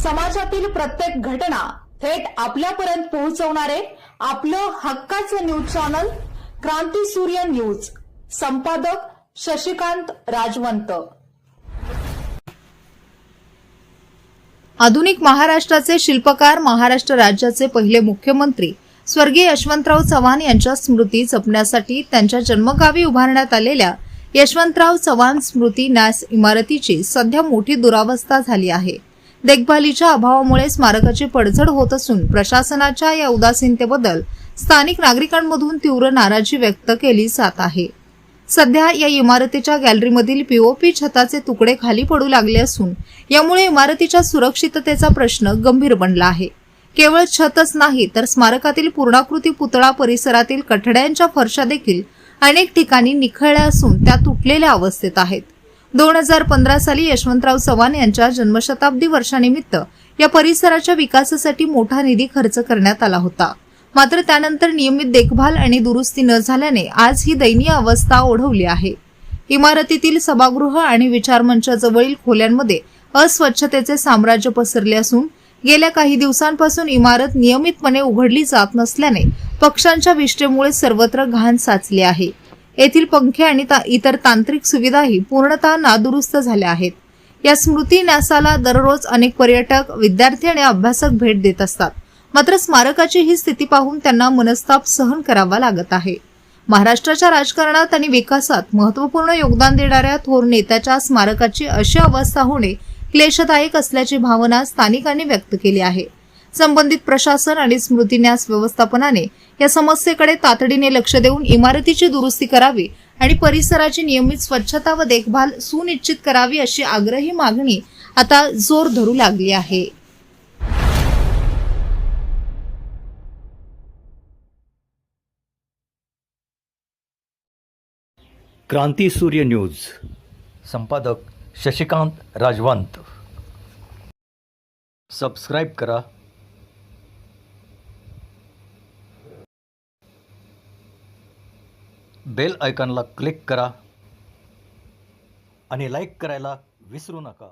समाजातील प्रत्येक घटना थेट आपल्यापर्यंत पोहोचवणारे आपलं हक्काचं न्यूज चॅनल क्रांती सूर्य न्यूज. संपादक शशिकांत राजवंत. आधुनिक महाराष्ट्राचे शिल्पकार, महाराष्ट्र राज्याचे पहिले मुख्यमंत्री स्वर्गीय यशवंतराव चव्हाण यांच्या स्मृती जपण्यासाठी त्यांच्या जन्मगावी उभारण्यात आलेल्या यशवंतराव चव्हाण स्मृती न्यास इमारतीची सध्या मोठी दुरावस्था झाली आहे. देखभालीच्या अभावामुळे स्मारकाची पडझड होत असून प्रशासनाच्या या उदासीनतेबद्दल स्थानिक नागरिकांमधून तीव्र नाराजी व्यक्त केली जात आहे. सध्या या इमारतीच्या गॅलरीमधील पीओपी छताचे तुकडे खाली पडू लागले असून यामुळे इमारतीच्या सुरक्षिततेचा प्रश्न गंभीर बनला आहे. केवळ छतच नाही तर स्मारकातील पूर्णाकृती पुतळा परिसरातील कठड्यांच्या फरशा देखील अनेक ठिकाणी निखळल्या असून त्या तुटलेल्या अवस्थेत आहेत. 2015 साली यशवंतराव चव्हाण यांच्या जन्मशताब्दी वर्षानिमित्त या परिसराच्या विकासासाठी मोठा निधी खर्च करण्यात आला होता. मात्र त्यानंतर नियमित देखभाल आणि दुरुस्ती न झाल्याने आज ही दयनीय अवस्था ओढवली आहे. इमारतीतील सभागृह आणि विचारमंचाजवळील खोल्यांमध्ये अस्वच्छतेचे साम्राज्य पसरले असून गेल्या काही दिवसांपासून इमारत नियमितपणे उघडली जात नसल्याने पक्ष्यांच्या विष्ठेमुळे सर्वत्र घाण साचली आहे. येथील पंखे आणि इतर तांत्रिक सुविधाही पूर्णतः नादुरुस्त झाल्या आहेत. या स्मृती न्यासाला दररोज अनेक पर्यटक, विद्यार्थी आणि अभ्यासक भेट देत असतात. मात्र स्मारकाची ही स्थिती पाहून त्यांना मनस्ताप सहन करावा लागत आहे. महाराष्ट्राच्या राजकारणात आणि विकासात महत्त्वपूर्ण योगदान देणाऱ्या थोर नेत्याच्या स्मारकाची अशी अवस्था होणे क्लेशदायक असल्याची भावना स्थानिकांनी व्यक्त केली आहे. संबंधित प्रशासन आणि स्मृती न्यास व्यवस्थापनाने या समस्येकडे तातडीने लक्ष देऊन इमारतीची दुरुस्ती करावी आणि परिसराची नियमित स्वच्छता व देखभाल सुनिश्चित करावी अशी आग्रही मागणी आता जोर धरू लागली आहे. क्रांती सूर्य न्यूज. संपादक शशिकांत राजवंत. सबस्क्राईब करा, बेल आयकॉनला क्लिक करा आणि लाईक करायला विसरू नका.